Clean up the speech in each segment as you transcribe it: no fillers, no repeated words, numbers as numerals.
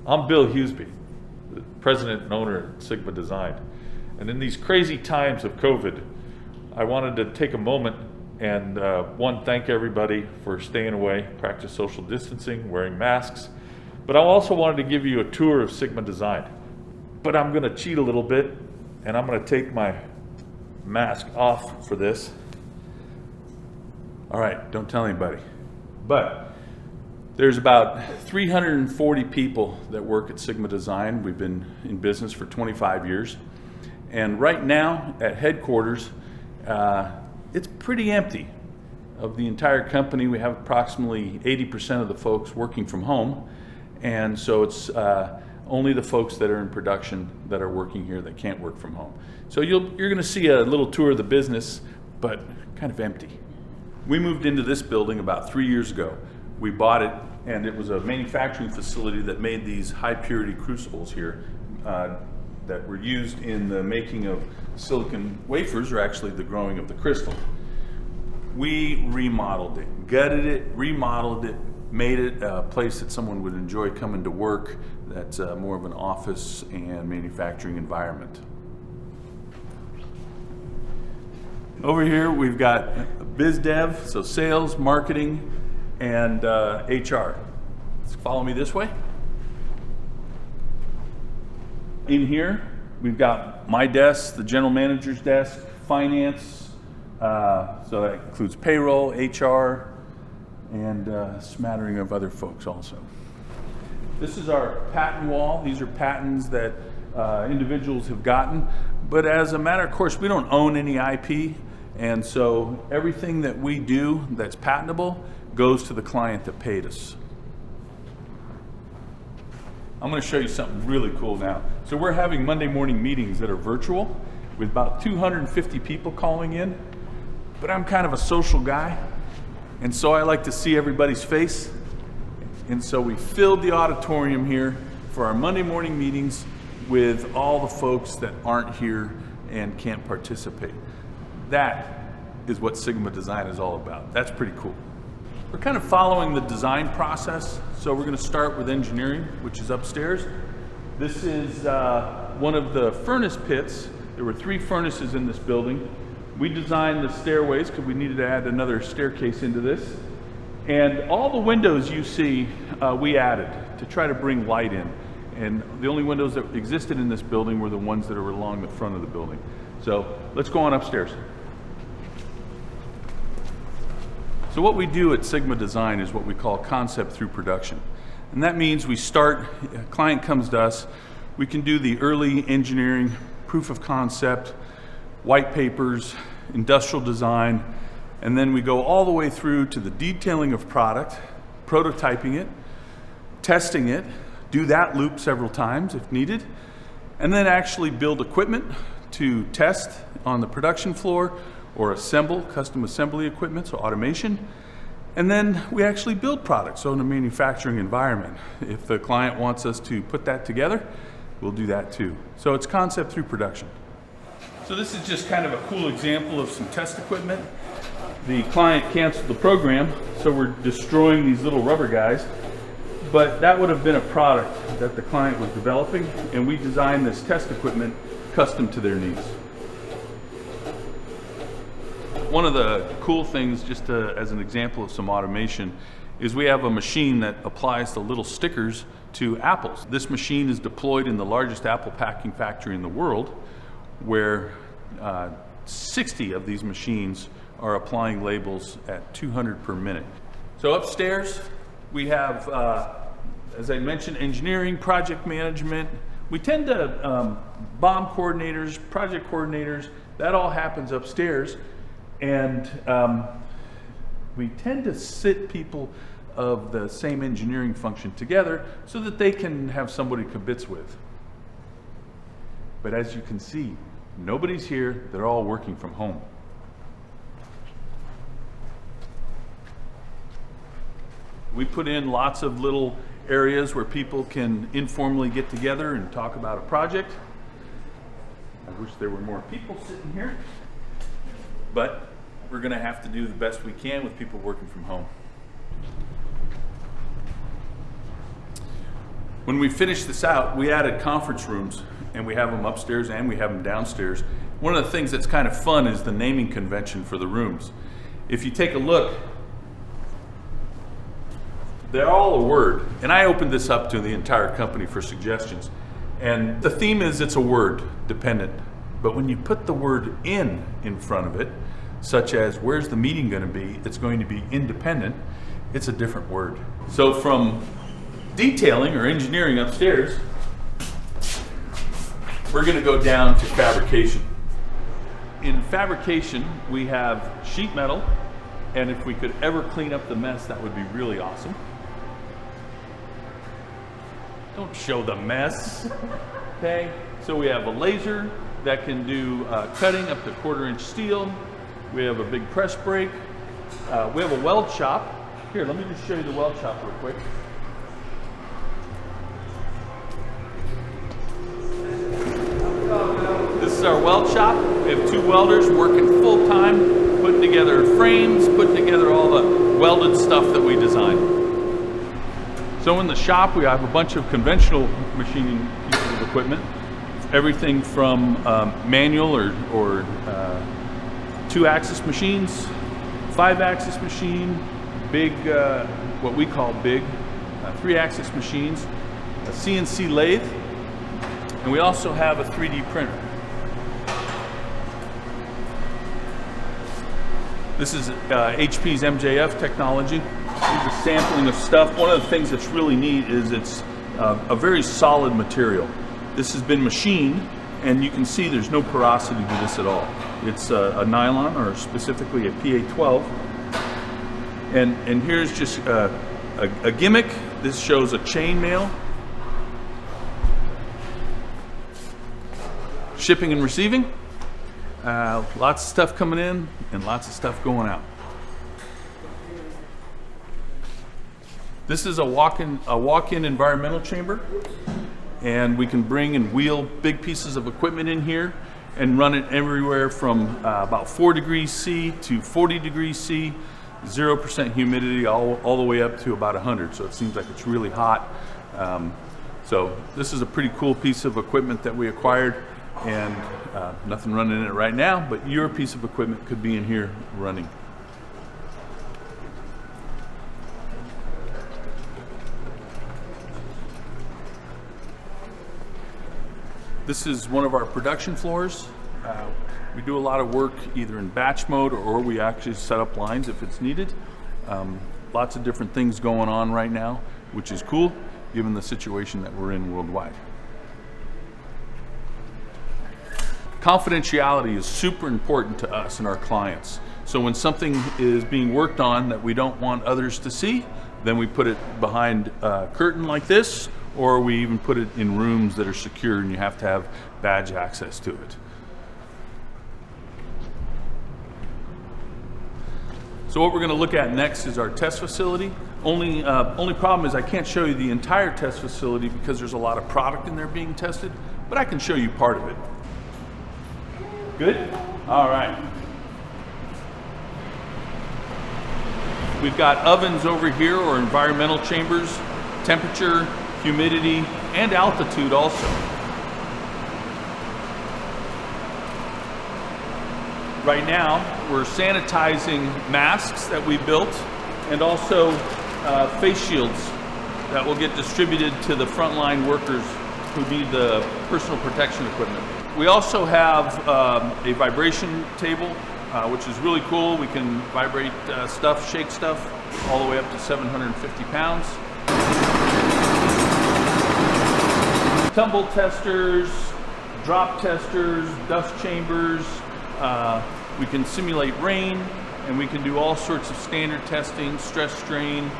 I'm Bill Huseby, the president and owner at Sigma Design. And in these crazy times of COVID, I wanted to take a moment and one, thank everybody for staying away, practice social distancing, wearing masks. But I also wanted to give you a tour of Sigma Design. But I'm gonna cheat a little bit and I'm gonna take my mask off for this. All right, don't tell anybody. But there's about 340 people that work at Sigma Design. We've been in business for 25 years. And right now at headquarters, it's pretty empty. Of the entire company, we have approximately 80% of the folks working from home. And so it's only the folks that are in production that are working here that can't work from home. So you're gonna see a little tour of the business, but kind of empty. We moved into this building about 3 years ago. We bought it, and it was a manufacturing facility that made these high purity crucibles here that were used in the making of silicon wafers, or actually the growing of the crystal. We remodeled it, gutted it, remodeled it, made it a place that someone would enjoy coming to work, that's more of an office and manufacturing environment. Over here we've got biz dev, so sales, marketing, and HR. Let's follow me this way. In here, we've got my desk, the general manager's desk, finance, so that includes payroll, HR, and a smattering of other folks also. This is our patent wall. These are patents that individuals have gotten, but as a matter of course, we don't own any IP, and so everything that we do that's patentable goes to the client that paid us. I'm going to show you something really cool now. So we're having Monday morning meetings that are virtual with about 250 people calling in, but I'm kind of a social guy, and so I like to see everybody's face. And so we filled the auditorium here for our Monday morning meetings with all the folks that aren't here and can't participate. That is what Sigma Design is all about. That's pretty cool. We're kind of following the design process. So we're going to start with engineering, which is upstairs. This is one of the furnace pits. There were 3 furnaces in this building. We designed the stairways because we needed to add another staircase into this. And all the windows you see, we added to try to bring light in. And the only windows that existed in this building were the ones that are along the front of the building. So let's go on upstairs. So what we do at Sigma Design is what we call concept through production. And that means we start, a client comes to us, we can do the early engineering, proof of concept, white papers, industrial design, and then we go all the way through to the detailing of product, prototyping it, testing it, do that loop several times if needed, and then actually build equipment to test on the production floor or assemble custom assembly equipment, so automation. And then we actually build products, so in a manufacturing environment. If the client wants us to put that together, we'll do that too. So it's concept through production. So this is just kind of a cool example of some test equipment. The client canceled the program, so we're destroying these little rubber guys. But that would have been a product that the client was developing, and we designed this test equipment custom to their needs. One of the cool things, just as an example of some automation, is we have a machine that applies the little stickers to apples. This machine is deployed in the largest apple packing factory in the world, where 60 of these machines are applying labels at 200 per minute. So upstairs, we have, as I mentioned, engineering, project management. We tend to, BOM coordinators, project coordinators, that all happens upstairs. And we tend to sit people of the same engineering function together so that they can have somebody to kibitz with. But as you can see, nobody's here, they're all working from home. We put in lots of little areas where people can informally get together and talk about a project. I wish there were more people sitting here, but we're going to have to do the best we can with people working from home. When we finished this out, we added conference rooms, and we have them upstairs and we have them downstairs. One of the things that's kind of fun is the naming convention for the rooms. If you take a look, they're all a word. And I opened this up to the entire company for suggestions. And the theme is it's a word, dependent. But when you put the word in front of it, such as where's the meeting going to be, it's going to be independent, it's a different word. So from detailing or engineering upstairs, we're going to go down to fabrication. In fabrication, we have sheet metal, and if we could ever clean up the mess, that would be really awesome. Don't show the mess. Okay, so we have a laser that can do cutting up to 1/4 inch steel. We have a big press brake. We have a weld shop. Here, let me just show you the weld shop real quick. This is our weld shop. We have 2 welders working full time, putting together frames, putting together all the welded stuff that we design. So in the shop, we have a bunch of conventional machining pieces of equipment. Everything from manual or 2-axis machines, 5-axis machine, big, what we call big, 3-axis machines, a CNC lathe, and we also have a 3D printer. This is HP's MJF technology. This is sampling of stuff. One of the things that's really neat is it's a very solid material. This has been machined, and you can see there's no porosity to this at all. It's a nylon, or specifically a PA12. And here's just a gimmick. This shows a chain mail. Shipping and receiving. Lots of stuff coming in and lots of stuff going out. This is a walk-in environmental chamber, and we can bring and wheel big pieces of equipment in here and run it everywhere from about 4 degrees C to 40 degrees C, 0% humidity, all the way up to about 100. So it seems like it's really hot. So this is a pretty cool piece of equipment that we acquired, and nothing running in it right now, but your piece of equipment could be in here running. This is one of our production floors. We do a lot of work either in batch mode, or we actually set up lines if it's needed. Lots of different things going on right now, which is cool given the situation that we're in worldwide. Confidentiality is super important to us and our clients. So when something is being worked on that we don't want others to see, then we put it behind a curtain like this, or we even put it in rooms that are secure and you have to have badge access to it. So what we're going to look at next is our test facility. Only problem is I can't show you the entire test facility because there's a lot of product in there being tested, but I can show you part of it. Good? All right. We've got ovens over here, or environmental chambers, temperature, humidity, and altitude also. Right now, we're sanitizing masks that we built, and also face shields that will get distributed to the frontline workers who need the personal protection equipment. We also have a vibration table, which is really cool. We can vibrate stuff, shake stuff, all the way up to 750 pounds. Tumble testers, drop testers, dust chambers. We can simulate rain, and we can do all sorts of standard testing, stress strain,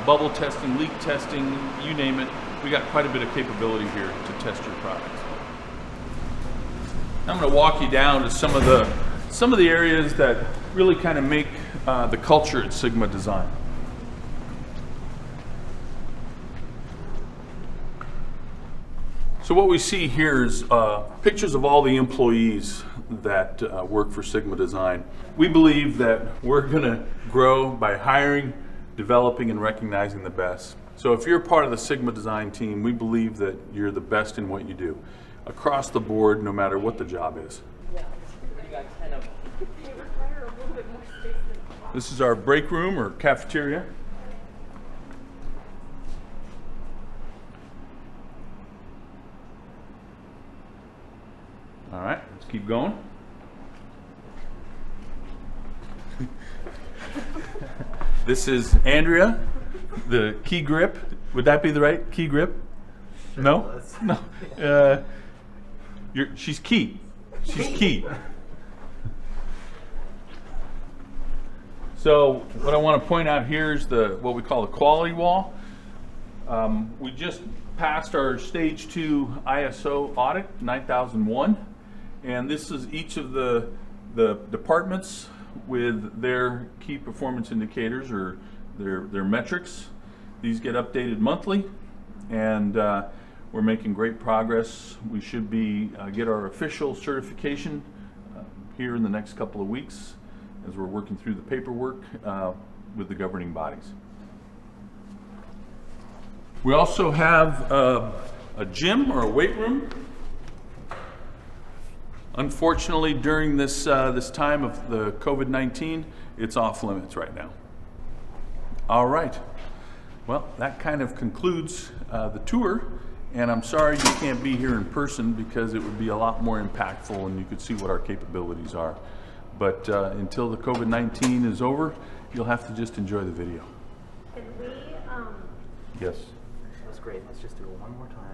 bubble testing, leak testing, you name it. We got quite a bit of capability here to test your product. I'm going to walk you down to some of the areas that really kind of make the culture at Sigma Design. So what we see here is pictures of all the employees that work for Sigma Design. We believe that we're going to grow by hiring, developing, and recognizing the best. So if you're part of the Sigma design team, we believe that you're the best in what you do, across the board, no matter what the job is. This is our break room or cafeteria. All right, let's keep going. This is Andrea, the key grip. Would that be the right key grip? No? No. She's key. She's key. So what I want to point out here is what we call the quality wall. We just passed our stage 2 ISO audit, 9001, and this is each of the departments with their key performance indicators or their metrics. These get updated monthly, and we're making great progress. We should get our official certification here in the next couple of weeks as we're working through the paperwork with the governing bodies. We also have a gym or a weight room. Unfortunately, during this time of the COVID-19, it's off limits right now. All right. Well, that kind of concludes the tour, and I'm sorry you can't be here in person because it would be a lot more impactful and you could see what our capabilities are. But until the COVID-19 is over, you'll have to just enjoy the video. Can we, Yes. That was great. Let's just do it one more time.